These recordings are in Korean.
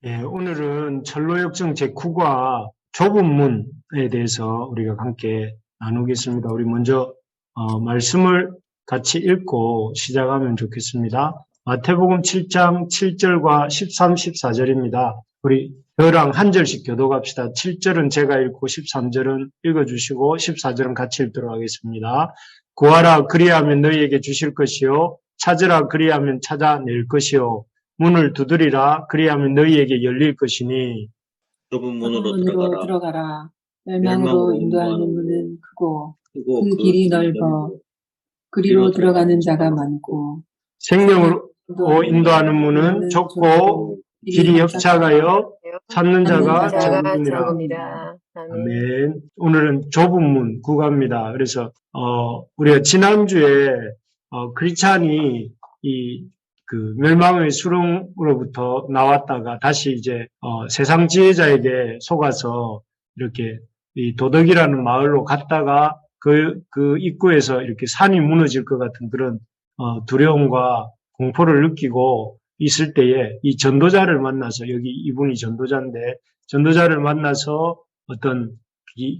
예, 오늘은 철로역정 제9과 좁은 문에 대해서 우리가 함께 나누겠습니다. 우리 먼저 말씀을 같이 읽고 시작하면 좋겠습니다. 마태복음 7장 7절과 13, 14절입니다. 우리 저랑 한 절씩 교독합시다. 7절은 제가 읽고 13절은 읽어주시고 14절은 같이 읽도록 하겠습니다. 구하라 그리하면 너희에게 주실 것이요 찾으라 그리하면 찾아낼 것이요 문을 두드리라 그리하면 너희에게 열릴 것이니 좁은 문으로 문으로 들어가라. 멸망으로 멸망으로 인도하는 인도하는 문은 크고 크고 그 길이 넓어 그리로 들어가는 자가 많고 생명으로 인도하는 문은 좁고 길이 협착하여 찾는 자가 적음이라. 적음이라. 아멘. 오늘은 좁은 문 구가입니다. 그래서 우리가 지난주에 크리스찬이 그 멸망의 수렁으로부터 나왔다가 다시 이제 세상 지혜자에게 속아서 이렇게 이 도덕이라는 마을로 갔다가 그 입구에서 이렇게 산이 무너질 것 같은 그런 두려움과 공포를 느끼고 있을 때에 이 전도자를 만나서, 여기 이분이 전도자인데 전도자를 만나서 어떤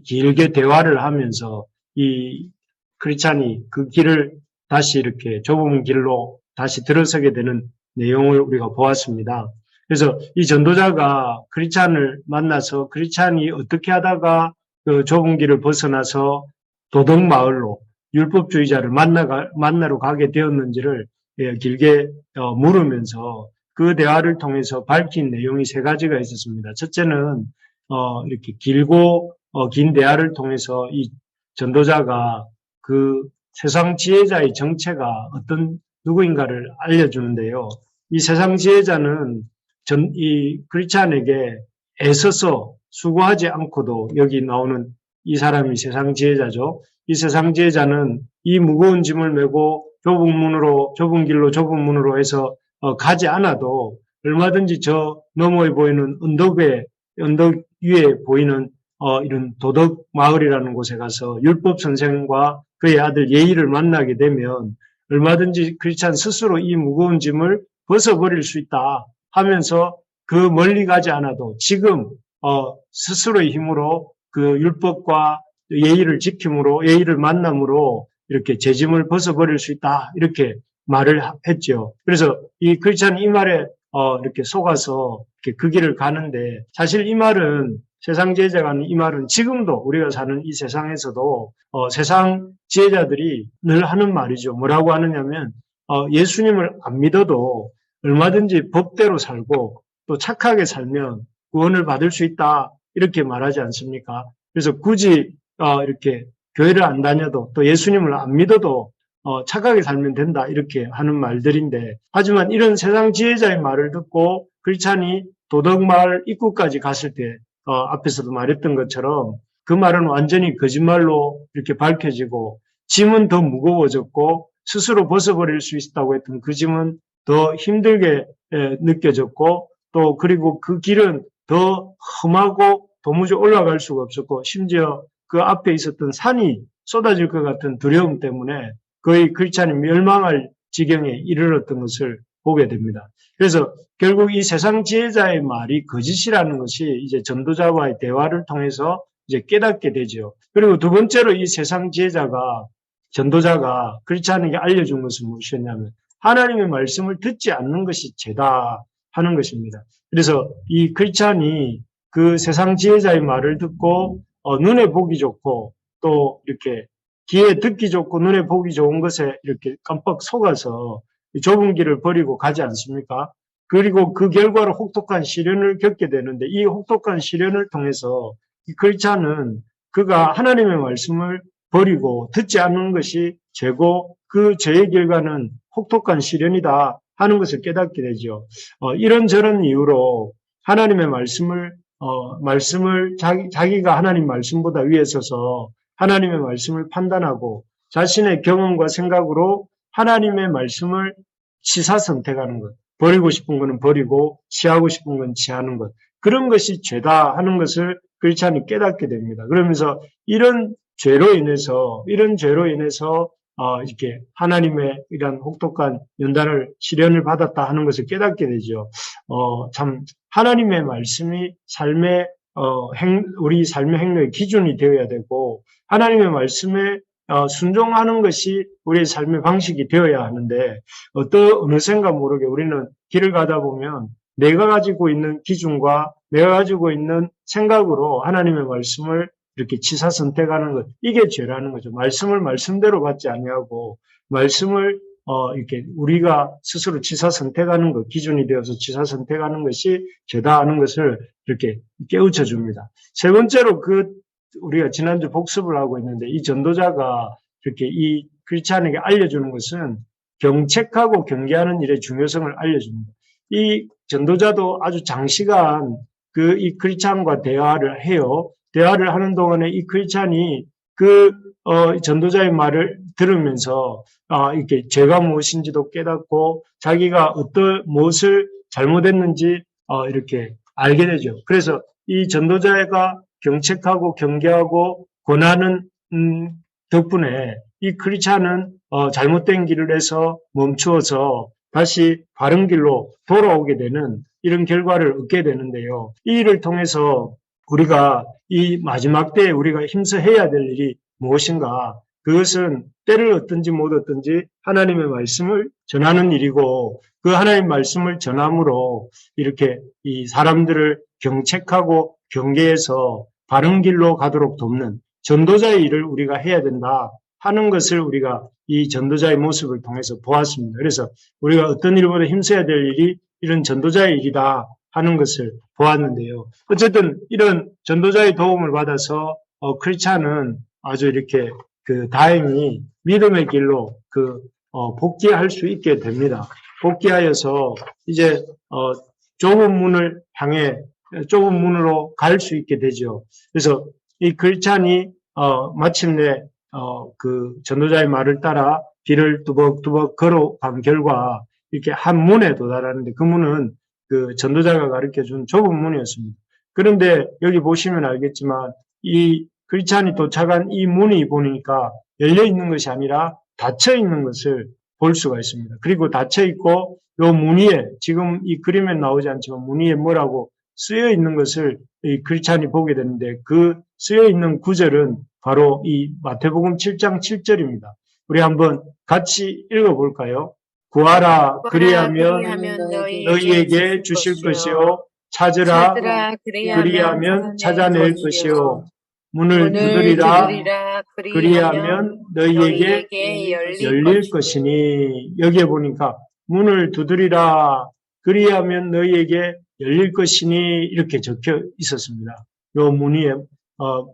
길게 대화를 하면서 이 크리스찬이 그 길을 다시 이렇게 좁은 길로 다시 들어서게 되는 내용을 우리가 보았습니다. 그래서 이 전도자가 크리스찬을 만나서 크리스찬이 어떻게 하다가 그 좁은 길을 벗어나서 도덕마을로 율법주의자를 만나러 가게 되었는지를 길게 물으면서 그 대화를 통해서 밝힌 내용이 세 가지가 있었습니다. 첫째는 이렇게 길고 긴 대화를 통해서 이 전도자가 그 세상 지혜자의 정체가 어떤 누구인가를 알려주는데요. 이 세상 지혜자는 이 크리스찬에게 애써서 수고하지 않고도, 여기 나오는 이 사람이 세상 지혜자죠. 이 세상 지혜자는 이 무거운 짐을 메고 좁은 길로 좁은 문으로 해서 가지 않아도 얼마든지 저 너머에 보이는 언덕 위에 보이는 이런 도덕 마을이라는 곳에 가서 율법 선생과 그의 아들 예의를 만나게 되면 얼마든지 크리스찬 스스로 이 무거운 짐을 벗어버릴 수 있다 하면서 그 멀리 가지 않아도 지금 스스로의 힘으로 그 율법과 예의를 지킴으로, 예의를 만남으로 이렇게 제 짐을 벗어버릴 수 있다, 이렇게 말을 했죠. 그래서 이 크리스찬이 이 말에 이렇게 속아서 이렇게 그 길을 가는데, 사실 이 말은, 세상 지혜자가 하는 이 말은 지금도 우리가 사는 이 세상에서도 세상 지혜자들이 늘 하는 말이죠. 뭐라고 하느냐면 예수님을 안 믿어도 얼마든지 법대로 살고 또 착하게 살면 구원을 받을 수 있다, 이렇게 말하지 않습니까? 그래서 굳이 이렇게 교회를 안 다녀도 또 예수님을 안 믿어도 착하게 살면 된다, 이렇게 하는 말들인데, 하지만 이런 세상 지혜자의 말을 듣고 크리스찬이 도덕마을 입구까지 갔을 때 앞에서도 말했던 것처럼 그 말은 완전히 거짓말로 이렇게 밝혀지고, 짐은 더 무거워졌고 스스로 벗어버릴 수 있다고 했던 그 짐은 더 힘들게 느껴졌고, 또 그리고 그 길은 더 험하고 도무지 올라갈 수가 없었고, 심지어 그 앞에 있었던 산이 쏟아질 것 같은 두려움 때문에 거의 크리스찬이 멸망할 지경에 이르렀던 것을 보게 됩니다. 그래서 결국 이 세상 지혜자의 말이 거짓이라는 것이 이제 전도자와의 대화를 통해서 이제 깨닫게 되죠. 그리고 두 번째로 이 세상 지혜자가, 전도자가 크리스찬에게 알려준 것은 무엇이었냐면 하나님의 말씀을 듣지 않는 것이 죄다 하는 것입니다. 그래서 이 크리스찬이 그 세상 지혜자의 말을 듣고 눈에 보기 좋고 또 이렇게 귀에 듣기 좋고 눈에 보기 좋은 것에 이렇게 깜빡 속아서 좁은 길을 버리고 가지 않습니까? 그리고 그 결과로 혹독한 시련을 겪게 되는데, 이 혹독한 시련을 통해서 이 크리스찬은 그가 하나님의 말씀을 버리고 듣지 않는 것이 죄고 그 죄의 결과는 혹독한 시련이다 하는 것을 깨닫게 되죠. 이런저런 이유로 하나님의 말씀을 자기가 하나님 말씀보다 위에 서서 하나님의 말씀을 판단하고 자신의 경험과 생각으로 하나님의 말씀을 취사 선택하는 것, 버리고 싶은 것은 버리고 취하고 싶은 건 취하는 것, 그런 것이 죄다 하는 것을 크리스찬이 깨닫게 됩니다. 그러면서 이런 죄로 인해서 이렇게 하나님의 이런 혹독한 연단을 시련을 받았다 하는 것을 깨닫게 되죠. 참 하나님의 말씀이 삶의 우리 삶의 행로의 기준이 되어야 되고 하나님의 말씀에 순종하는 것이 우리의 삶의 방식이 되어야 하는데 어느샌가 모르게 우리는 길을 가다 보면 내가 가지고 있는 기준과 내가 가지고 있는 생각으로 하나님의 말씀을 이렇게 치사 선택하는 것, 이게 죄라는 거죠. 말씀을 말씀대로 받지 아니하고 말씀을 이렇게 우리가 스스로 치사 선택하는 것, 기준이 되어서 치사 선택하는 것이 죄다 하는 것을 이렇게 깨우쳐 줍니다. 세 번째로 우리가 지난주 복습을 하고 있는데 이 전도자가 이렇게 이 크리스찬에게 알려주는 것은 경책하고 경계하는 일의 중요성을 알려줍니다. 이 전도자도 아주 장시간 이 크리스찬과 대화를 해요. 대화를 하는 동안에 이 크리스찬이 전도자의 말을 들으면서 이렇게 죄가 무엇인지도 깨닫고 자기가 무엇을 잘못했는지 이렇게 알게 되죠. 그래서 이 전도자가 경책하고 경계하고 권하는 덕분에 이 크리스찬은 잘못된 길을 해서 멈추어서 다시 바른 길로 돌아오게 되는 이런 결과를 얻게 되는데요. 이 일을 통해서 우리가 이 마지막 때에 우리가 힘써 해야 될 일이 무엇인가? 그것은 때를 얻든지 못 얻든지 하나님의 말씀을 전하는 일이고 그 하나님의 말씀을 전함으로 이렇게 이 사람들을 경책하고 경계해서 바른 길로 가도록 돕는 전도자의 일을 우리가 해야 된다 하는 것을 우리가 이 전도자의 모습을 통해서 보았습니다. 그래서 우리가 어떤 일보다 힘써야 될 일이 이런 전도자의 일이다 하는 것을 보았는데요. 어쨌든 이런 전도자의 도움을 받아서 크리스찬은 아주 이렇게 다행히 믿음의 길로 복귀할 수 있게 됩니다. 복귀하여서 이제 좁은 문을 향해 좁은 문으로 갈 수 있게 되죠. 그래서 이 크리스찬이 마침내 전도자의 말을 따라 길을 두벅두벅 걸어간 결과 이렇게 한 문에 도달하는데 그 문은 전도자가 가르쳐준 좁은 문이었습니다. 그런데 여기 보시면 알겠지만 이 크리스찬이 도착한 이 문이 보니까 열려 있는 것이 아니라 닫혀 있는 것을 볼 수가 있습니다. 그리고 닫혀 있고 요 문 위에 지금 이 그림에 나오지 않지만 문 위에 뭐라고 쓰여 있는 것을 이 크리스찬이 보게 되는데 그 쓰여 있는 구절은 바로 이 마태복음 7장 7절입니다. 우리 한번 같이 읽어볼까요? 구하라 그리하면 너희에게 주실 것이요 찾으라 그리하면 찾아낼 것이요 문을 두드리라 그리하면 너희에게 열릴 것이니 여기에 보니까 문을 두드리라 그리하면 너희에게 열릴 것이니 이렇게 적혀 있었습니다. 요 문 위에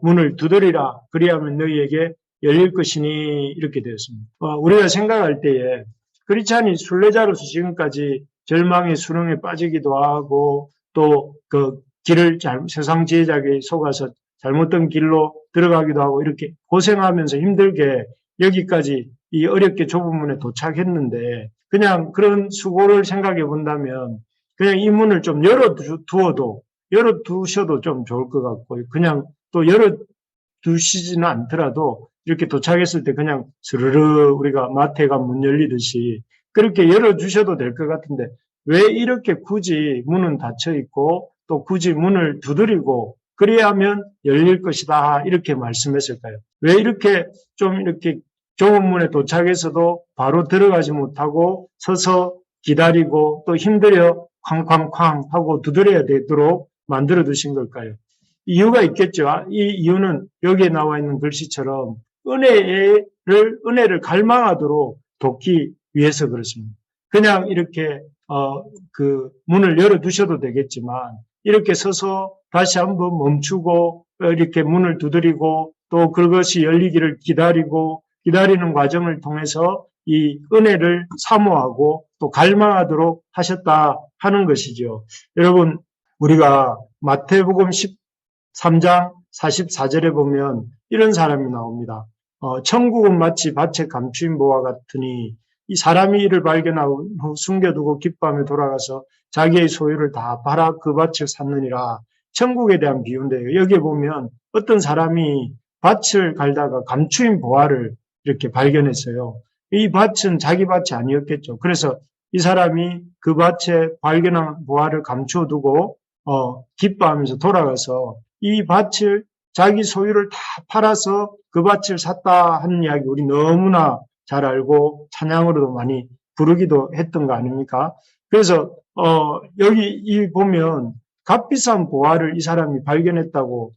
문을 두드리라 그리하면 너희에게 열릴 것이니 이렇게 되었습니다. 우리가 생각할 때에 크리스찬이 순례자로서 지금까지 절망의 수렁에 빠지기도 하고 또 세상 지혜자에게 속아서 잘못된 길로 들어가기도 하고 이렇게 고생하면서 힘들게 여기까지 이 어렵게 좁은 문에 도착했는데 그냥 그런 수고를 생각해 본다면 그냥 이 문을 좀 열어두셔도 좀 좋을 것 같고 그냥 또 열어두시지는 않더라도 이렇게 도착했을 때 그냥 스르르 우리가 마트가 문 열리듯이 그렇게 열어주셔도 될 것 같은데 왜 이렇게 굳이 문은 닫혀 있고 또 굳이 문을 두드리고 그래야 하면 열릴 것이다 이렇게 말씀했을까요? 왜 이렇게 좀 이렇게 좁은 문에 도착해서도 바로 들어가지 못하고 서서 기다리고 또 힘들어 쾅쾅쾅 하고 두드려야 되도록 만들어 두신 걸까요? 이유가 있겠죠. 이 이유는 여기에 나와 있는 글씨처럼 은혜를 갈망하도록 돕기 위해서 그렇습니다. 그냥 이렇게 문을 열어두셔도 되겠지만 이렇게 서서 다시 한번 멈추고 이렇게 문을 두드리고 또 그것이 열리기를 기다리는 과정을 통해서 이 은혜를 사모하고 또 갈망하도록 하셨다 하는 것이죠. 여러분 우리가 마태복음 13장 44절에 보면 이런 사람이 나옵니다. 천국은 마치 밭에 감추인 보와 같으니 이 사람이 이를 발견한 후 숨겨두고 기뻐하며 돌아가서 자기의 소유를 다 팔아 그 밭을 샀느니라. 천국에 대한 비유인데요. 여기에 보면 어떤 사람이 밭을 갈다가 감추인 보화를 이렇게 발견했어요. 이 밭은 자기 밭이 아니었겠죠. 그래서 이 사람이 그 밭에 발견한 보화를 감춰두고 기뻐하면서 돌아가서 이 밭을 자기 소유를 다 팔아서 그 밭을 샀다 하는 이야기 우리 너무나 잘 알고 찬양으로도 많이 부르기도 했던 거 아닙니까? 그래서 여기 이 보면 값비싼 보화를 이 사람이 발견했다고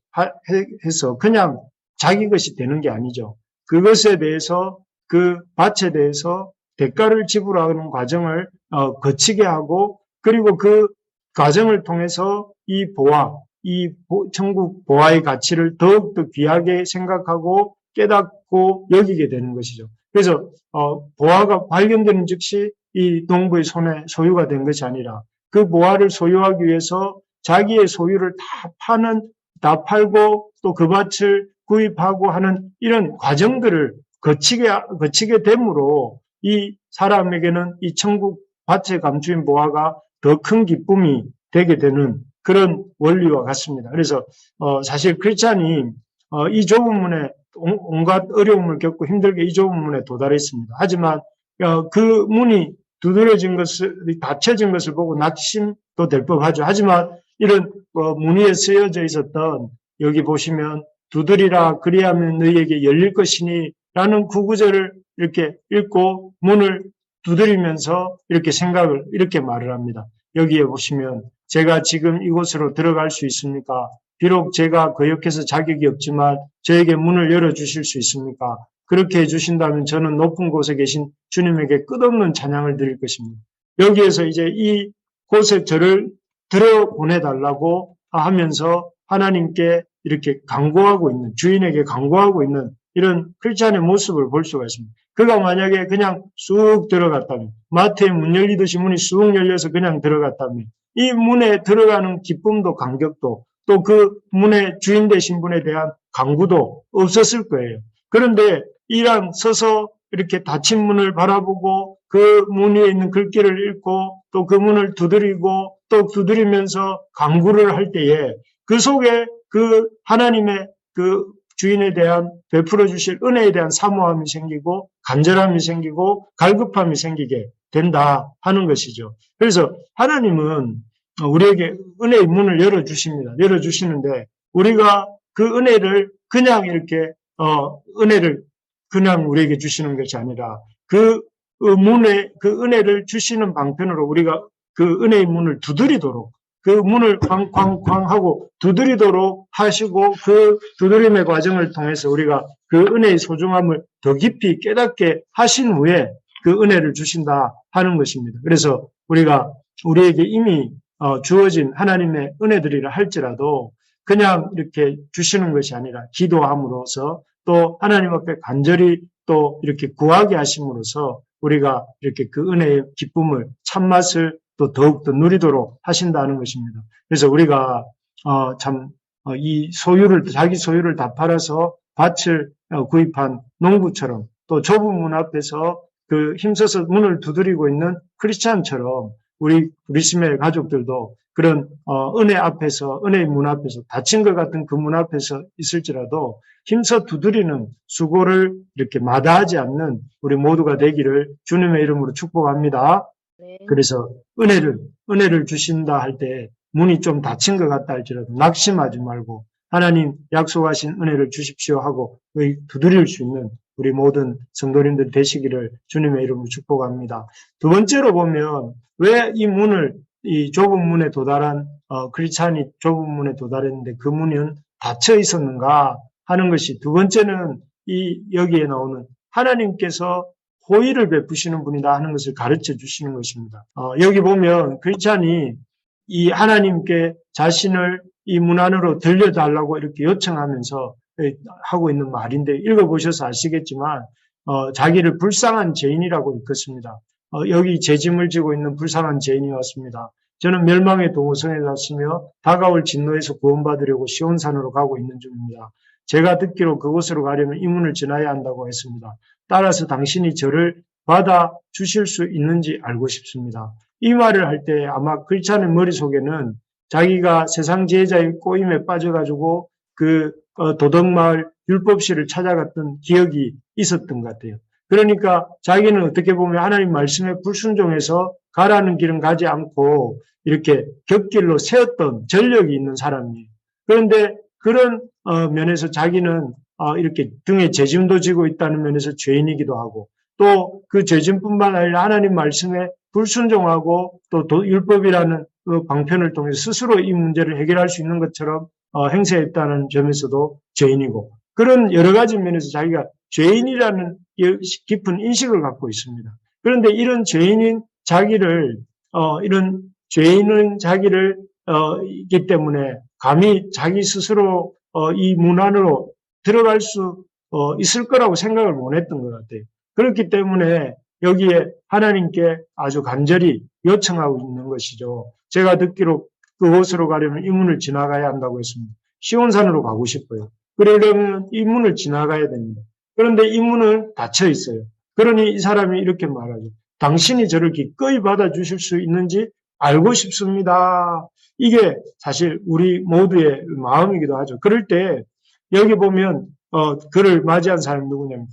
해서 그냥 자기 것이 되는 게 아니죠. 그것에 대해서 그 밭에 대해서 대가를 지불하는 과정을 거치게 하고 그리고 그 과정을 통해서 이 보화, 이 천국 보화의 가치를 더욱더 귀하게 생각하고 깨닫고 여기게 되는 것이죠. 그래서 보화가 발견되는 즉시 이 농부의 손에 소유가 된 것이 아니라 그 보화를 소유하기 위해서 자기의 소유를 다 팔고 또 그 밭을 구입하고 하는 이런 과정들을 거치게 됨으로 이 사람에게는 이 천국 밭에 감추인 보화가 더 큰 기쁨이 되게 되는 그런 원리와 같습니다. 그래서 사실 크리스찬이 이 좁은 문에 온갖 어려움을 겪고 힘들게 이 좁은 문에 도달했습니다. 하지만 그 문이 두드러진 것을 닫혀진 것을 보고 낙심도 될 법하죠. 하지만 이런 문 위에 쓰여져 있었던 여기 보시면 두드리라 그리하면 너희에게 열릴 것이니 라는 구구절을 이렇게 읽고 문을 두드리면서 이렇게 생각을 이렇게 말을 합니다. 여기에 보시면 제가 지금 이곳으로 들어갈 수 있습니까? 비록 제가 거역해서 자격이 없지만 저에게 문을 열어주실 수 있습니까? 그렇게 해주신다면 저는 높은 곳에 계신 주님에게 끝없는 찬양을 드릴 것입니다. 여기에서 이제 이 곳에 저를 들어보내달라고 하면서 하나님께 이렇게 강구하고 있는, 주인에게 강구하고 있는 이런 크리스찬의 모습을 볼 수가 있습니다. 그가 만약에 그냥 쑥 들어갔다면, 마트에 문 열리듯이 문이 쑥 열려서 그냥 들어갔다면, 이 문에 들어가는 기쁨도 감격도 또 그 문의 주인 되신 분에 대한 강구도 없었을 거예요. 그런데 이랑 서서 이렇게 닫힌 문을 바라보고 그 문 위에 있는 글귀를 읽고 또 그 문을 두드리고 또 두드리면서 강구를 할 때에 그 속에 그 하나님의 그 주인에 대한 베풀어 주실 은혜에 대한 사모함이 생기고 간절함이 생기고 갈급함이 생기게 된다 하는 것이죠. 그래서 하나님은 우리에게 은혜의 문을 열어주십니다. 열어주시는데 우리가 그 은혜를 그냥 이렇게 은혜를 그냥 우리에게 주시는 것이 아니라 그 그 은혜를 주시는 방편으로 우리가 그 은혜의 문을 두드리도록 그 문을 쾅쾅쾅 하고 두드리도록 하시고 그 두드림의 과정을 통해서 우리가 그 은혜의 소중함을 더 깊이 깨닫게 하신 후에 그 은혜를 주신다 하는 것입니다. 그래서 우리가 우리에게 이미 주어진 하나님의 은혜들이라 할지라도 그냥 이렇게 주시는 것이 아니라 기도함으로써 또 하나님 앞에 간절히 또 이렇게 구하게 하심으로써 우리가 이렇게 그 은혜의 기쁨을 참맛을 또 더욱더 누리도록 하신다는 것입니다. 그래서 우리가 이 자기 소유를 다 팔아서 밭을 구입한 농부처럼 또 좁은 문 앞에서 그 힘써서 문을 두드리고 있는 크리스찬처럼 우리 그리스도의 가족들도 그런 은혜의 문 앞에서 닫힌 것 같은 그 문 앞에서 있을지라도 힘써 두드리는 수고를 이렇게 마다하지 않는 우리 모두가 되기를 주님의 이름으로 축복합니다. 네. 그래서 은혜를 주신다 할 때 문이 좀 닫힌 것 같다 할지라도 낙심하지 말고 하나님 약속하신 은혜를 주십시오 하고 두드릴 수 있는 우리 모든 성도님들 되시기를 주님의 이름으로 축복합니다. 두 번째로 보면 왜 이 좁은 문에 도달한 크리스찬이 좁은 문에 도달했는데 그 문은 닫혀 있었는가 하는 것이 두 번째는 여기에 나오는 하나님께서 호의를 베푸시는 분이다 하는 것을 가르쳐 주시는 것입니다. 여기 보면 크리스찬이 이 하나님께 자신을 이 문 안으로 들려달라고 이렇게 요청하면서 하고 있는 말인데 읽어보셔서 아시겠지만 자기를 불쌍한 죄인이라고 읽었습니다. 여기 죄짐을 지고 있는 불쌍한 죄인이 왔습니다. 저는 멸망의 동호성에 갔으며 다가올 진노에서 구원받으려고 시온산으로 가고 있는 중입니다. 제가 듣기로 그곳으로 가려면 이 문을 지나야 한다고 했습니다. 따라서 당신이 저를 받아 주실 수 있는지 알고 싶습니다. 이 말을 할 때 아마 크리스찬의 머릿속에는 자기가 세상 지혜자의 꼬임에 빠져가지고 그 도덕마을 율법실을 찾아갔던 기억이 있었던 것 같아요. 그러니까 자기는 어떻게 보면 하나님 말씀에 불순종해서 가라는 길은 가지 않고 이렇게 곁길로 세웠던 전력이 있는 사람이에요. 그런데 그런 면에서 자기는 이렇게 등에 죄짐도 지고 있다는 면에서 죄인이기도 하고, 또 그 죄짐뿐만 아니라 하나님 말씀에 불순종하고 또 율법이라는 그 방편을 통해 스스로 이 문제를 해결할 수 있는 것처럼 행세했다는 점에서도 죄인이고, 그런 여러 가지 면에서 자기가 죄인이라는 깊은 인식을 갖고 있습니다. 그런데 이런 죄인인 자기를 이기 때문에 감히 자기 스스로 이 문 안으로 들어갈 수 있을 거라고 생각을 못 했던 것 같아요. 그렇기 때문에 여기에 하나님께 아주 간절히 요청하고 있는 것이죠. 제가 듣기로 그곳으로 가려면 이 문을 지나가야 한다고 했습니다. 시온산으로 가고 싶어요. 그러려면 이 문을 지나가야 됩니다. 그런데 이 문은 닫혀 있어요. 그러니 이 사람이 이렇게 말하죠. 당신이 저를 기꺼이 받아주실 수 있는지 알고 싶습니다. 이게 사실 우리 모두의 마음이기도 하죠. 그럴 때 여기 보면 그를 맞이한 사람이 누구냐면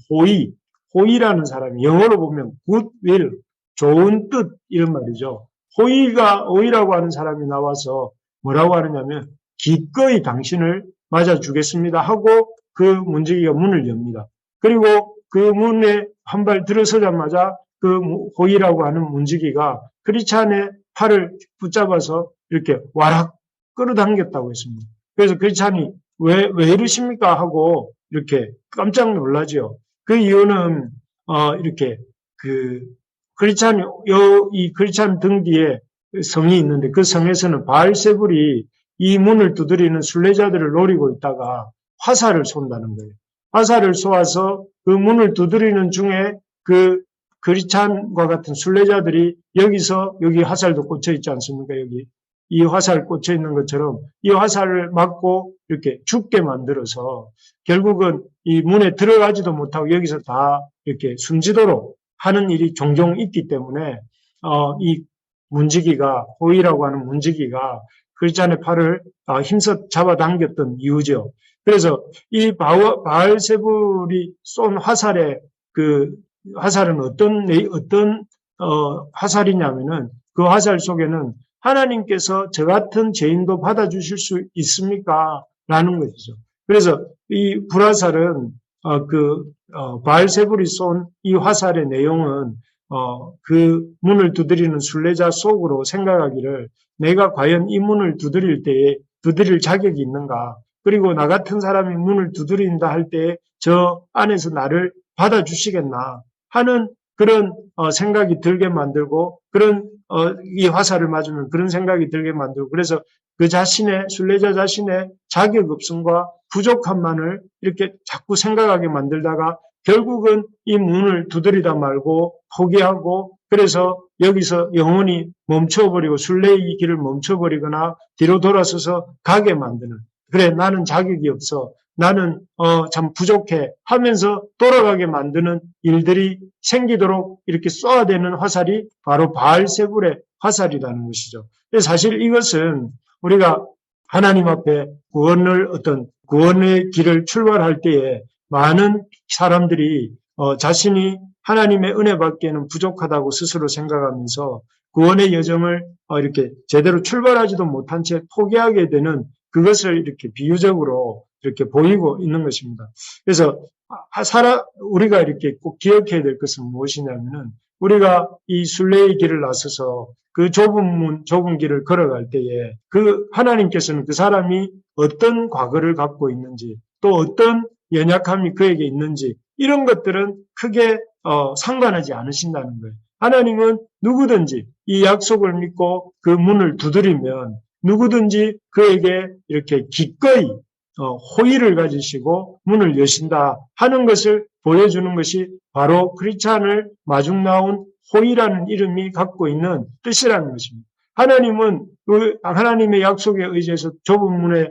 호의라는 사람이 영어로 보면 goodwill, 좋은 뜻 이런 말이죠. 호의라고 하는 사람이 나와서 뭐라고 하느냐면 기꺼이 당신을 맞아주겠습니다 하고 그 문지기가 문을 엽니다. 그리고 그 문에 한 발 들어서자마자 그 호의라고 하는 문지기가 크리스찬의 팔을 붙잡아서 이렇게 와락 끌어당겼다고 했습니다. 그래서 크리스찬이 왜 이러십니까 하고 이렇게 깜짝 놀라죠. 그 이유는 이렇게 이 크리스찬 등 뒤에 성이 있는데 그 성에서는 바알세불이 이 문을 두드리는 순례자들을 노리고 있다가 화살을 쏜다는 거예요. 화살을 쏘아서 그 문을 두드리는 중에 그 크리스찬과 같은 순례자들이 여기 화살도 꽂혀 있지 않습니까? 여기 이 화살 꽂혀 있는 것처럼 이 화살을 맞고 이렇게 죽게 만들어서 결국은 이 문에 들어가지도 못하고 여기서 다 이렇게 숨지도록 하는 일이 종종 있기 때문에 이 문지기가 호의라고 하는 문지기가 크리스찬의 팔을 힘써 잡아당겼던 이유죠. 그래서 이 바알세불이 쏜 화살의 화살은 어떤 화살이냐면은 그 화살 속에는 하나님께서 저 같은 죄인도 받아주실 수 있습니까? 라는 것이죠. 그래서 이 불화살은 바알세불이 쏜 이 화살의 내용은 그 문을 두드리는 순례자 속으로 생각하기를 내가 과연 이 문을 두드릴 때에 두드릴 자격이 있는가? 그리고 나 같은 사람이 문을 두드린다 할 때에 저 안에서 나를 받아주시겠나 하는 그런 생각이 들게 만들고 이 화살을 맞으면 그런 생각이 들게 만들고 그래서 순례자 자신의 자격 없음과 부족함만을 이렇게 자꾸 생각하게 만들다가 결국은 이 문을 두드리다 말고 포기하고 그래서 여기서 영원히 멈춰버리고 순례의 길을 멈춰버리거나 뒤로 돌아서서 가게 만드는 그래 나는 자격이 없어 나는 참 부족해 하면서 돌아가게 만드는 일들이 생기도록 이렇게 쏘아대는 화살이 바로 바알세불의 화살이라는 것이죠. 사실 이것은 우리가 하나님 앞에 구원의 길을 출발할 때에 많은 사람들이 자신이 하나님의 은혜 받기에는 부족하다고 스스로 생각하면서 구원의 여정을 이렇게 제대로 출발하지도 못한 채 포기하게 되는 그것을 이렇게 비유적으로 이렇게 보이고 있는 것입니다. 그래서 우리가 이렇게 꼭 기억해야 될 것은 무엇이냐면은 우리가 이 순례의 길을 나서서 그 좁은 길을 걸어갈 때에 하나님께서는 그 사람이 어떤 과거를 갖고 있는지 또 어떤 연약함이 그에게 있는지 이런 것들은 크게 상관하지 않으신다는 거예요. 하나님은 누구든지 이 약속을 믿고 그 문을 두드리면 누구든지 그에게 이렇게 기꺼이 호의를 가지시고 문을 여신다 하는 것을 보여주는 것이 바로 크리스찬을 마중 나온 호의라는 이름이 갖고 있는 뜻이라는 것입니다. 하나님은 하나님의 약속에 의지해서 좁은 문에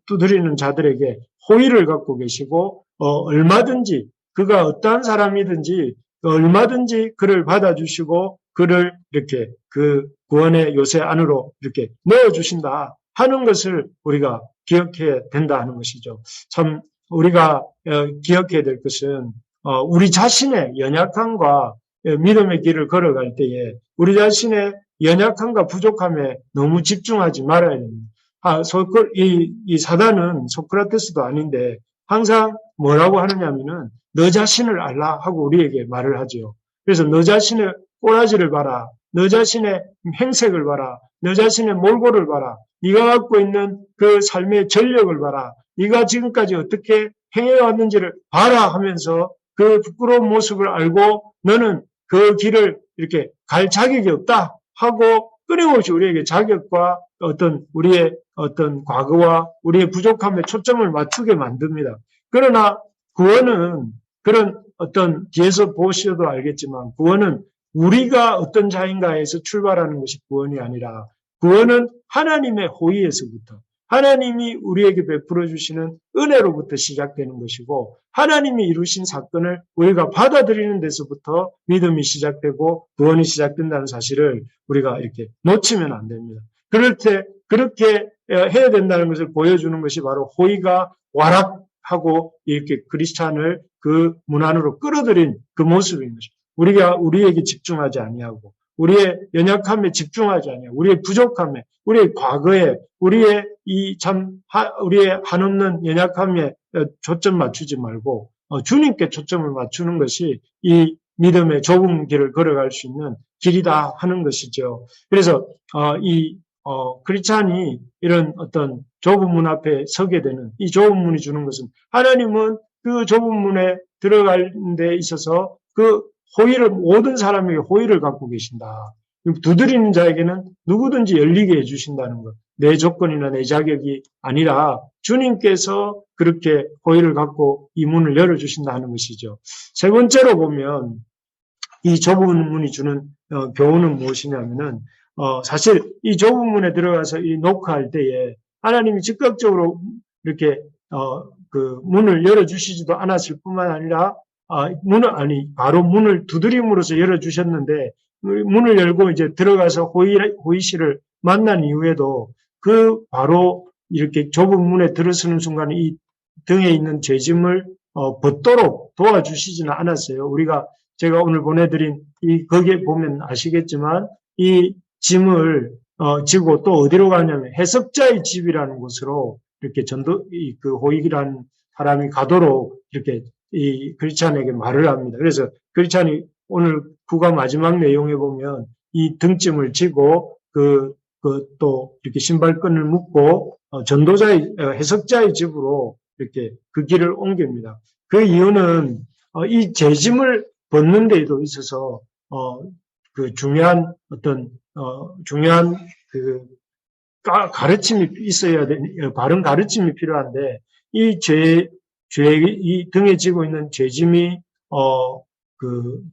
두드리는 자들에게 호의를 갖고 계시고 얼마든지 그가 어떠한 사람이든지 얼마든지 그를 받아주시고 그를 이렇게 그 구원의 요새 안으로 이렇게 넣어주신다 하는 것을 우리가 기억해야 된다 하는 것이죠. 참 우리가 기억해야 될 것은 우리 자신의 연약함과 믿음의 길을 걸어갈 때에 우리 자신의 연약함과 부족함에 너무 집중하지 말아야 됩니다. 이 사단은 소크라테스도 아닌데 항상 뭐라고 하느냐면은 너 자신을 알라 하고 우리에게 말을 하죠. 그래서 너 자신의 꼬라지를 봐라. 너 자신의 행색을 봐라. 너 자신의 몰골을 봐라. 네가 갖고 있는 그 삶의 전력을 봐라. 네가 지금까지 어떻게 행해왔는지를 봐라 하면서 그 부끄러운 모습을 알고 너는 그 길을 이렇게 갈 자격이 없다 하고 끊임없이 우리에게 자격과 우리의 어떤 과거와 우리의 부족함에 초점을 맞추게 만듭니다. 그러나 구원은 그런 뒤에서 보셔도 알겠지만 구원은 우리가 어떤 자인가에서 출발하는 것이 구원이 아니라 구원은 하나님의 호의에서부터 하나님이 우리에게 베풀어 주시는 은혜로부터 시작되는 것이고 하나님이 이루신 사건을 우리가 받아들이는 데서부터 믿음이 시작되고 구원이 시작된다는 사실을 우리가 이렇게 놓치면 안 됩니다. 그럴 때 그렇게 해야 된다는 것을 보여주는 것이 바로 호의가 와락하고 이렇게 크리스찬을 그 문 안으로 끌어들인 그 모습인 것입니다. 우리가 우리에게 집중하지 아니하고 우리의 연약함에 집중하지 아니하고 우리의 부족함에 우리의 과거에 우리의 우리의 한없는 연약함에 초점 맞추지 말고 주님께 초점을 맞추는 것이 이 믿음의 좁은 길을 걸어갈 수 있는 길이다 하는 것이죠. 그래서 크리스찬이 이런 어떤 좁은 문 앞에 서게 되는 이 좁은 문이 주는 것은 하나님은 그 좁은 문에 들어가는 데 있어서 그 모든 사람에게 호의를 갖고 계신다. 두드리는 자에게는 누구든지 열리게 해주신다는 것. 내 조건이나 내 자격이 아니라 주님께서 그렇게 호의를 갖고 이 문을 열어주신다 하는 것이죠. 세 번째로 보면 이 좁은 문이 주는 교훈은 무엇이냐면은 사실 이 좁은 문에 들어가서 이 녹화할 때에 하나님이 즉각적으로 이렇게 그 문을 열어주시지도 않았을 뿐만 아니라 바로 문을 두드림으로써 열어주셨는데, 문을 열고 이제 들어가서 호의씨를 만난 이후에도 바로 이렇게 좁은 문에 들어서는 순간에 이 등에 있는 죄짐을 벗도록 도와주시지는 않았어요. 제가 오늘 보내드린 거기에 보면 아시겠지만, 이 짐을 지고 또 어디로 가냐면 해석자의 집이라는 곳으로 이렇게 그 호익이라는 사람이 가도록 이렇게 이 크리스찬에게 말을 합니다. 그래서 크리스찬이 오늘 구가 마지막 내용에 보면 이 등짐을 지고 또 이렇게 신발끈을 묶고 해석자의 집으로 이렇게 그 길을 옮깁니다. 그 이유는 이 재짐을 벗는 데에도 있어서 그 중요한 그 가르침이 있어야 되는 바른 가르침이 필요한데 이 등에 지고 있는 죄짐이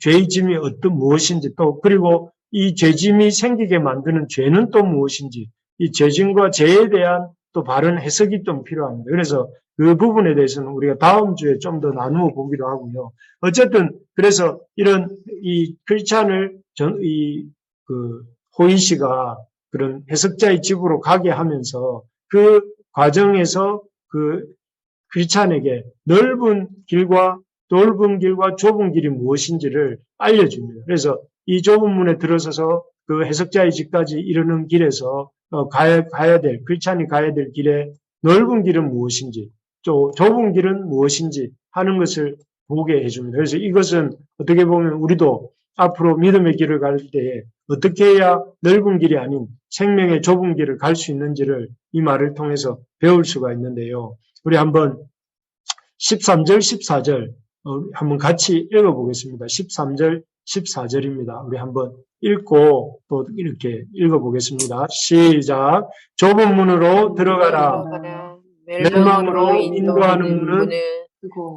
죄의 짐이 무엇인지 또 그리고 이 죄짐이 생기게 만드는 죄는 또 무엇인지 이 죄짐과 죄에 대한 또 바른 해석이 좀 필요합니다. 그래서 그 부분에 대해서는 우리가 다음 주에 좀 더 나누어 보기로 하고요. 어쨌든 그래서 이런 이 크리스찬을 호이 씨가 그런 해석자의 집으로 가게 하면서 그 과정에서 그 크리스찬에게 넓은 길과 좁은 길이 무엇인지를 알려줍니다. 그래서 이 좁은 문에 들어서서 그 해석자의 집까지 이르는 길에서 크리스찬이 가야 될 길에 넓은 길은 무엇인지, 또 좁은 길은 무엇인지 하는 것을 보게 해줍니다. 그래서 이것은 어떻게 보면 우리도 앞으로 믿음의 길을 갈 때에 어떻게 해야 넓은 길이 아닌 생명의 좁은 길을 갈 수 있는지를 이 말을 통해서 배울 수가 있는데요. 우리 한번 13절, 14절 한번 같이 읽어보겠습니다. 13절, 14절입니다. 우리 한번 읽고 또 이렇게 읽어보겠습니다. 시작. 좁은 문으로 들어가라. 멸망으로 인도하는 문은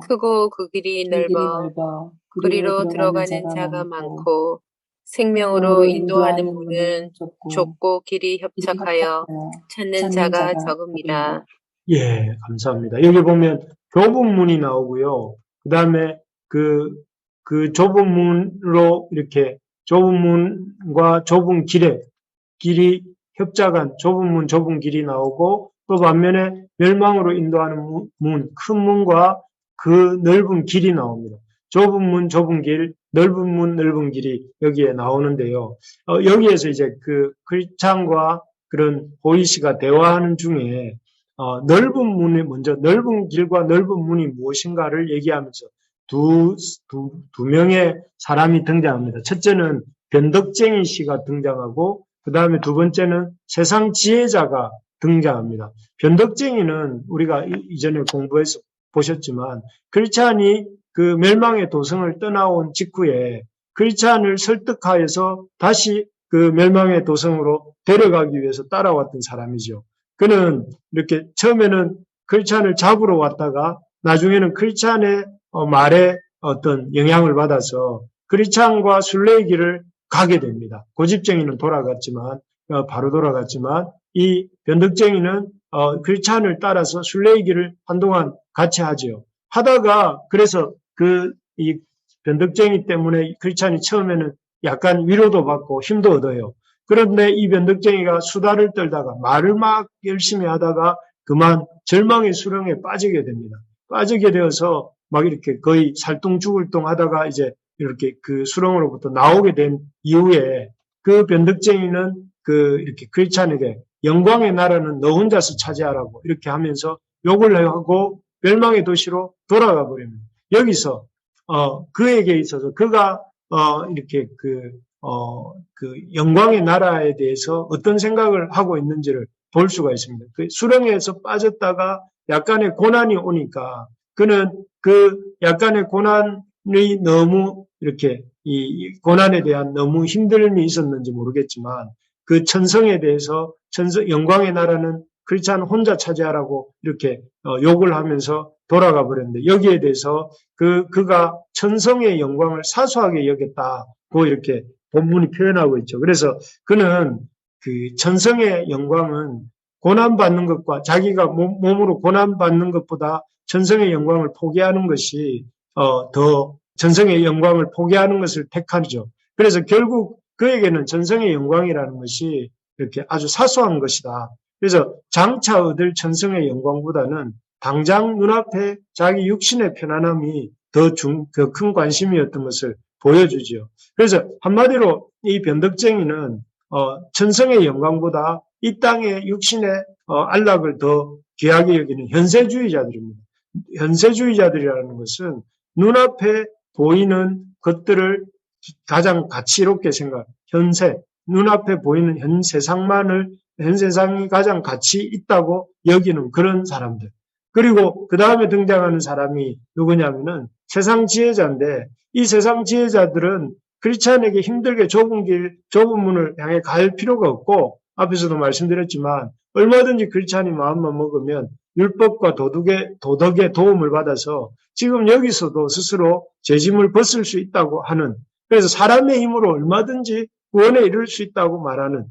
크고 그 길이 넓어 그리로 들어가는 자가 많고 생명으로 인도하는 문은 좁고 길이 협착하여 찾는 자가 적음이라. 예, 감사합니다. 여기 보면 좁은 문이 나오고요. 그 다음에 그 좁은 문으로 이렇게 좁은 문과 좁은 길이 협착한 좁은 문, 좁은 길이 나오고 또 반면에 멸망으로 인도하는 문, 큰 문과 그 넓은 길이 나옵니다. 좁은 문, 좁은 길, 넓은 문, 넓은 길이 여기에 나오는데요. 여기에서 이제 그 크리스찬과 그런 보이시가 대화하는 중에 넓은 문이 먼저 넓은 길과 넓은 문이 무엇인가를 얘기하면서 두 명의 사람이 등장합니다. 첫째는 변덕쟁이 씨가 등장하고 그 다음에 두 번째는 세상 지혜자가 등장합니다. 변덕쟁이는 우리가 이전에 공부해서 보셨지만 크리스찬이 그 멸망의 도성을 떠나온 직후에 크리스찬을 설득하여서 다시 그 멸망의 도성으로 데려가기 위해서 따라왔던 사람이죠. 그는 이렇게 처음에는 크리스찬을 잡으러 왔다가 나중에는 크리스찬의 말에 어떤 영향을 받아서 크리스찬과 순례의 길을 가게 됩니다. 고집쟁이는 돌아갔지만 바로 돌아갔지만 이 변덕쟁이는 크리스찬을 따라서 순례의 길을 한동안 같이 하지요. 하다가 그래서 이 변덕쟁이 때문에 크리스찬이 처음에는 약간 위로도 받고 힘도 얻어요. 그런데 이 변덕쟁이가 수다를 떨다가 말을 막 열심히 하다가 그만 절망의 수렁에 빠지게 됩니다. 빠지게 되어서 막 이렇게 거의 살뚱죽을뚱 하다가 이제 이렇게 그 수렁으로부터 나오게 된 이후에 그 변덕쟁이는 이렇게 크리스찬에게 영광의 나라는 너 혼자서 차지하라고 이렇게 하면서 욕을 하고 멸망의 도시로 돌아가 버립니다. 여기서 그에게 있어서 그가 이렇게 그 영광의 나라에 대해서 어떤 생각을 하고 있는지를 볼 수가 있습니다. 그 수렁에서 빠졌다가 약간의 고난이 오니까 그는 그 약간의 고난이 너무 이렇게 이 고난에 대한 너무 힘듦이 있었는지 모르겠지만 그 천성에 대해서 영광의 나라는 크리스찬 혼자 차지하라고 이렇게 욕을 하면서 돌아가 버렸는데 여기에 대해서 그가 천성의 영광을 사소하게 여겼다고 이렇게 본문이 표현하고 있죠. 그래서 그는 그 천성의 영광은 고난받는 것과 자기가 몸으로 고난받는 것보다 천성의 영광을 포기하는 것이 더 천성의 영광을 포기하는 것을 택하죠. 그래서 결국 그에게는 천성의 영광이라는 것이 이렇게 아주 사소한 것이다. 그래서 장차 얻을 천성의 영광보다는 당장 눈앞에 자기 육신의 편안함이 더 큰 관심이었던 것을 보여주죠. 그래서 한마디로 이 변덕쟁이는 천성의 영광보다 이 땅의 육신의 안락을 더 귀하게 여기는 현세주의자들입니다. 현세주의자들이라는 것은 눈앞에 보이는 것들을 가장 가치롭게 눈앞에 보이는 현 세상이 가장 가치 있다고 여기는 그런 사람들. 그리고 그 다음에 등장하는 사람이 누구냐면은 세상 지혜자인데 이 세상 지혜자들은 크리스찬에게 힘들게 좁은 문을 향해 갈 필요가 없고 앞에서도 말씀드렸지만 얼마든지 크리스찬이 마음만 먹으면 율법과 도덕의 도움을 받아서 지금 여기서도 스스로 죄짐을 벗을 수 있다고 하는 그래서 사람의 힘으로 얼마든지 구원에 이를 수 있다고 말하는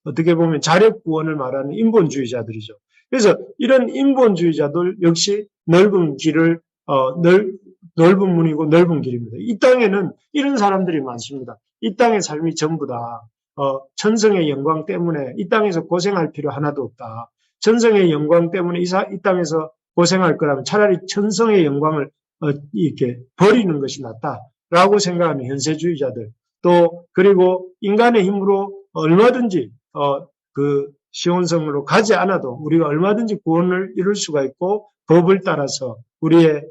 어떻게 보면 자력 구원을 말하는 인본주의자들이죠. 그래서 이런 인본주의자들 역시 넓은 길을 넓은 문이고 넓은 길입니다. 이 땅에는 이런 사람들이 많습니다. 이 땅의 삶이 전부 다 천성의 영광 때문에 이 땅에서 고생할 필요 하나도 없다. 천성의 영광 때문에 이 땅에서 고생할 거라면 차라리 천성의 영광을 이렇게 버리는 것이 낫다라고 생각하는 현세주의자들. 또 그리고 인간의 힘으로 얼마든지 시온성으로 가지 않아도 우리가 얼마든지 구원을 이룰 수가 있고 법을 따라서 우리의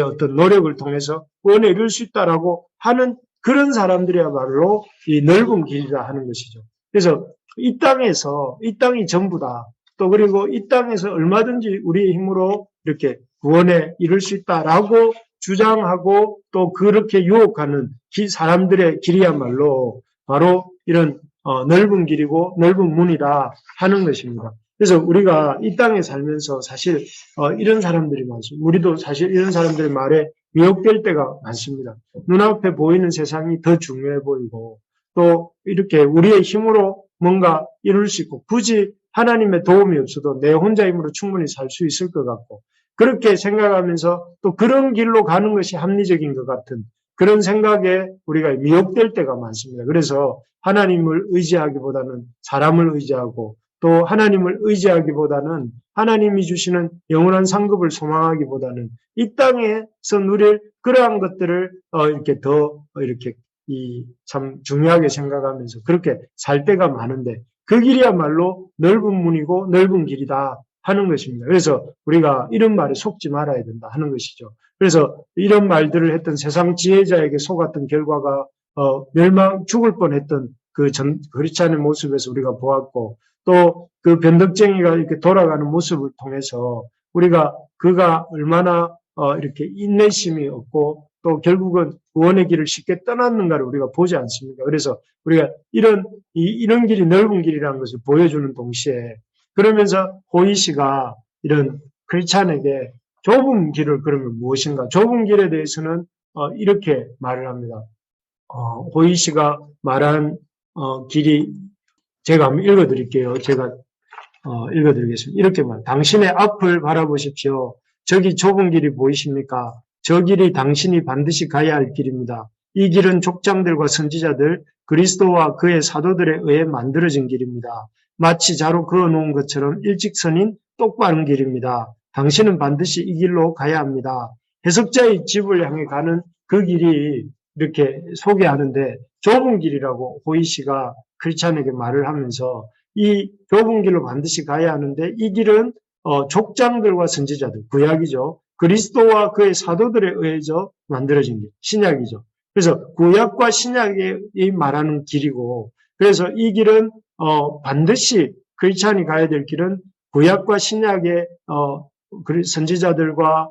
어떤 노력을 통해서 구원에 이룰 수 있다라고 하는 그런 사람들이야말로 이 넓은 길이라 하는 것이죠. 그래서 이 땅이 전부다. 또 그리고 이 땅에서 얼마든지 우리의 힘으로 이렇게 구원에 이룰 수 있다라고 주장하고 또 그렇게 유혹하는 사람들의 길이야말로 바로 이런 넓은 길이고 넓은 문이다 하는 것입니다. 그래서 우리가 이 땅에 살면서 사실 이런 사람들이 많습니다. 우리도 사실 이런 사람들의 말에 미혹될 때가 많습니다. 눈앞에 보이는 세상이 더 중요해 보이고 또 이렇게 우리의 힘으로 뭔가 이룰 수 있고 굳이 하나님의 도움이 없어도 내 혼자 힘으로 충분히 살 수 있을 것 같고 그렇게 생각하면서 또 그런 길로 가는 것이 합리적인 것 같은 그런 생각에 우리가 미혹될 때가 많습니다. 그래서 하나님을 의지하기보다는 사람을 의지하고 또 하나님을 의지하기보다는 하나님이 주시는 영원한 상급을 소망하기보다는 이 땅에서 누릴 그러한 것들을 이렇게 더 이렇게 참 중요하게 생각하면서 그렇게 살 때가 많은데 그 길이야말로 넓은 문이고 넓은 길이다 하는 것입니다. 그래서 우리가 이런 말에 속지 말아야 된다 하는 것이죠. 그래서 이런 말들을 했던 세상 지혜자에게 속았던 결과가 죽을 뻔했던 그리스찬의 모습에서 우리가 보았고 또 그 변덕쟁이가 이렇게 돌아가는 모습을 통해서 우리가 그가 얼마나 이렇게 인내심이 없고 또 결국은 구원의 길을 쉽게 떠났는가를 우리가 보지 않습니까? 그래서 우리가 이런 길이 넓은 길이라는 것을 보여주는 동시에 그러면서 호이시가 이런 크리스찬에게 좁은 길을 그러면 무엇인가? 좁은 길에 대해서는 이렇게 말을 합니다. 호이시가 말한 길이 제가 한번 읽어드릴게요. 제가 읽어드리겠습니다. 이렇게 당신의 앞을 바라보십시오. 저기 좁은 길이 보이십니까? 저 길이 당신이 반드시 가야 할 길입니다. 이 길은 족장들과 선지자들, 그리스도와 그의 사도들에 의해 만들어진 길입니다. 마치 자로 그어놓은 것처럼 일직선인 똑바른 길입니다. 당신은 반드시 이 길로 가야 합니다. 해석자의 집을 향해 가는 그 길이 이렇게 소개하는데 좁은 길이라고 호이시가 크리스찬에게 말을 하면서 이 좁은 길로 반드시 가야 하는데 이 길은 족장들과 선지자들, 구약이죠. 그리스도와 그의 사도들에 의해서 만들어진 길, 신약이죠. 그래서 구약과 신약이 말하는 길이고 그래서 이 길은 반드시 크리스찬이 가야 될 길은 구약과 신약의 선지자들과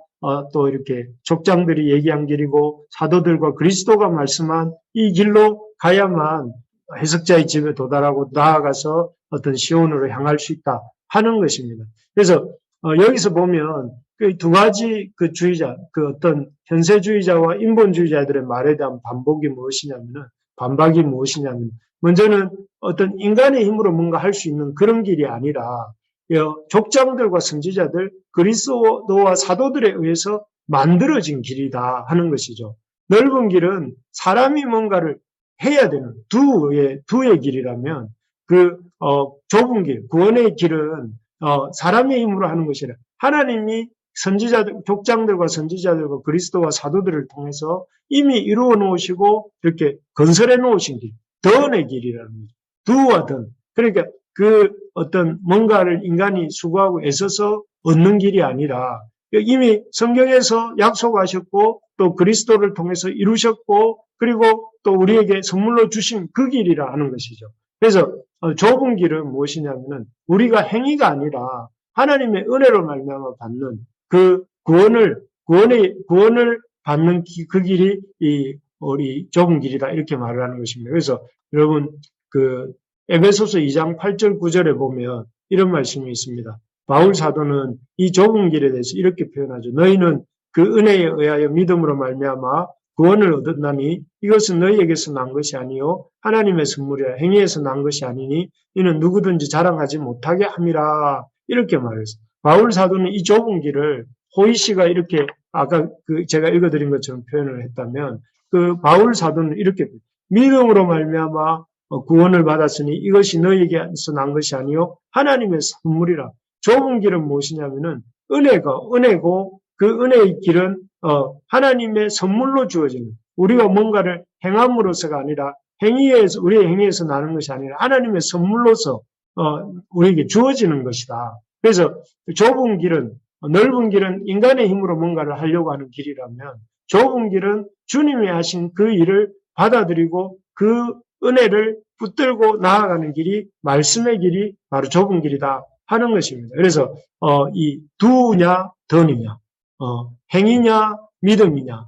또 이렇게 족장들이 얘기한 길이고 사도들과 그리스도가 말씀한 이 길로 가야만 해석자의 집에 도달하고 나아가서 어떤 시온으로 향할 수 있다 하는 것입니다. 그래서 여기서 보면 그 두 가지 그 주의자, 그 어떤 현세주의자와 인본주의자들의 말에 대한 반박이 무엇이냐면 먼저는 어떤 인간의 힘으로 뭔가 할 수 있는 그런 길이 아니라 족장들과 선지자들, 그리스도와 사도들에 의해서 만들어진 길이다 하는 것이죠. 넓은 길은 사람이 뭔가를 해야 되는 두의 길이라면 좁은 길, 구원의 길은 사람의 힘으로 하는 것이 아니라 하나님이 족장들과 선지자들과 그리스도와 사도들을 통해서 이미 이루어 놓으시고 이렇게 건설해 놓으신 길, 던의 길이라는 거죠. 두와 던. 그러니까 그 어떤 뭔가를 인간이 수고하고 애써서 얻는 길이 아니라 이미 성경에서 약속하셨고 또 그리스도를 통해서 이루셨고 그리고 또 우리에게 선물로 주신 그 길이라 하는 것이죠. 그래서 좁은 길은 무엇이냐면은 우리가 행위가 아니라 하나님의 은혜로 말미암아 받는 그 구원을 받는 그 길이 우리 좁은 길이다 이렇게 말을 하는 것입니다. 그래서 여러분 에베소서 2장 8절 9절에 보면 이런 말씀이 있습니다. 바울 사도는 이 좁은 길에 대해서 이렇게 표현하죠. 너희는 그 은혜에 의하여 믿음으로 말미암아 구원을 얻었나니 이것은 너희에게서 난 것이 아니요 하나님의 선물이라 행위에서 난 것이 아니니 이는 누구든지 자랑하지 못하게 함이라 이렇게 말했어요. 바울 사도는 이 좁은 길을 호이시가 이렇게 아까 제가 읽어드린 것처럼 표현을 했다면 바울 사도는 이렇게 믿음으로 말미암아 구원을 받았으니 이것이 너희에게서 난 것이 아니요 하나님의 선물이라. 좁은 길은 무엇이냐면은 은혜고 그 은혜의 길은 하나님의 선물로 주어지는 우리가 뭔가를 행함으로서가 아니라 우리의 행위에서 나는 것이 아니라 하나님의 선물로서 우리에게 주어지는 것이다. 그래서 좁은 길은 넓은 길은 인간의 힘으로 뭔가를 하려고 하는 길이라면 좁은 길은 주님이 하신 그 일을 받아들이고 그 은혜를 붙들고 나아가는 길이 말씀의 길이 바로 좁은 길이다 하는 것입니다. 그래서 이 두냐 던이냐 행위냐 믿음이냐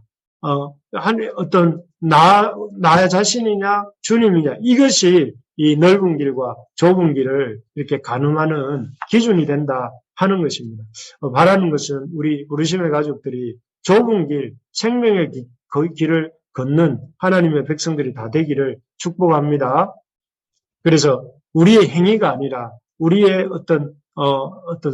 어떤 나 자신이냐 주님이냐 이것이 이 넓은 길과 좁은 길을 이렇게 가늠하는 기준이 된다 하는 것입니다. 바라는 것은 우리 부르심의 가족들이 좁은 길, 생명의 길을 걷는 하나님의 백성들이 다 되기를 축복합니다. 그래서 우리의 행위가 아니라 우리의 어떤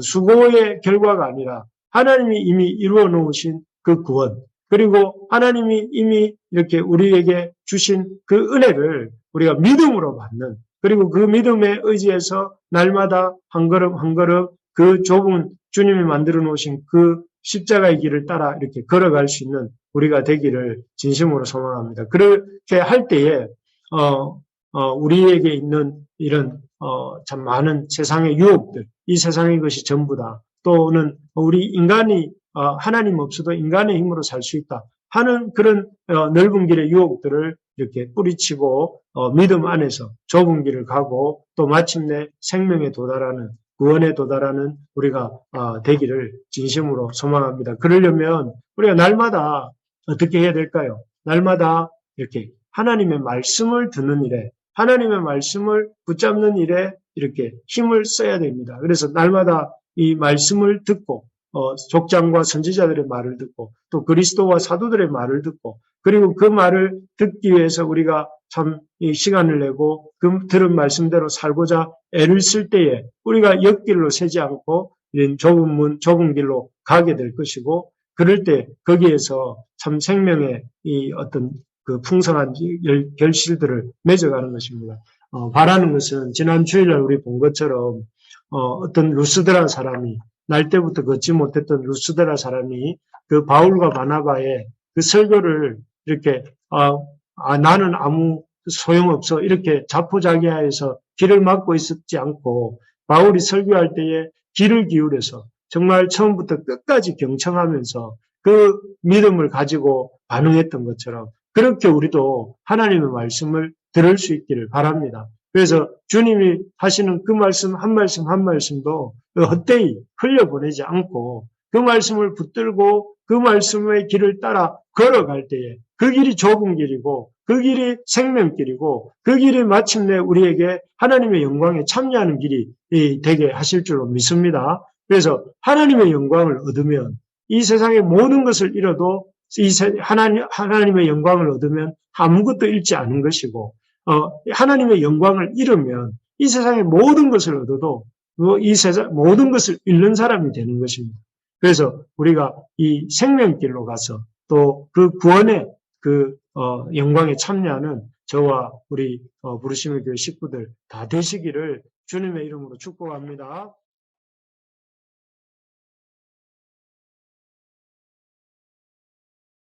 수고의 결과가 아니라 하나님이 이미 이루어 놓으신 그 구원 그리고 하나님이 이미 이렇게 우리에게 주신 그 은혜를 우리가 믿음으로 받는 그리고 그 믿음에 의지해서 날마다 한 걸음 한 걸음 그 좁은 주님이 만들어 놓으신 그 십자가의 길을 따라 이렇게 걸어갈 수 있는 우리가 되기를 진심으로 소망합니다. 그렇게 할 때에 우리에게 있는 이런 참 많은 세상의 유혹들, 이 세상의 것이 전부다. 또는 우리 인간이 하나님 없어도 인간의 힘으로 살 수 있다 하는 그런 넓은 길의 유혹들을 이렇게 뿌리치고 믿음 안에서 좁은 길을 가고 또 마침내 생명에 도달하는 구원에 도달하는 우리가 되기를 진심으로 소망합니다. 그러려면 우리가 날마다 어떻게 해야 될까요? 날마다 이렇게 하나님의 말씀을 듣는 일에 하나님의 말씀을 붙잡는 일에 이렇게 힘을 써야 됩니다. 그래서 날마다 이 말씀을 듣고 족장과 선지자들의 말을 듣고 또 그리스도와 사도들의 말을 듣고 그리고 그 말을 듣기 위해서 우리가 참 이 시간을 내고 그 들은 말씀대로 살고자 애를 쓸 때에 우리가 옆길로 새지 않고 이런 좁은 문, 좁은 길로 가게 될 것이고 그럴 때 거기에서 참 생명의 이 어떤 그 풍성한 결실들을 맺어가는 것입니다. 바라는 것은 지난 주일날 우리 본 것처럼 어떤 루스드라 사람이 날 때부터 걷지 못했던 루스드라 사람이 그 바울과 바나바의 그 설교를 이렇게 나는 아무 소용없어 이렇게 자포자기하여서 길을 막고 있었지 않고 바울이 설교할 때에 귀를 기울여서 정말 처음부터 끝까지 경청하면서 그 믿음을 가지고 반응했던 것처럼 그렇게 우리도 하나님의 말씀을 들을 수 있기를 바랍니다. 그래서 주님이 하시는 그 말씀 한 말씀 한 말씀도 헛되이 흘려보내지 않고 그 말씀을 붙들고 그 말씀의 길을 따라 걸어갈 때에 그 길이 좁은 길이고 그 길이 생명길이고 그 길이 마침내 우리에게 하나님의 영광에 참여하는 길이 되게 하실 줄로 믿습니다. 그래서 하나님의 영광을 얻으면 이 세상의 모든 것을 잃어도 하나님의 영광을 얻으면 아무것도 잃지 않은 것이고 하나님의 영광을 잃으면 이 세상의 모든 것을 얻어도 이 세상 모든 것을 잃는 사람이 되는 것입니다. 그래서 우리가 이 생명길로 가서 또 그 구원의 그 영광에 참여하는 저와 우리 부르심의 교회 식구들 다 되시기를 주님의 이름으로 축복합니다.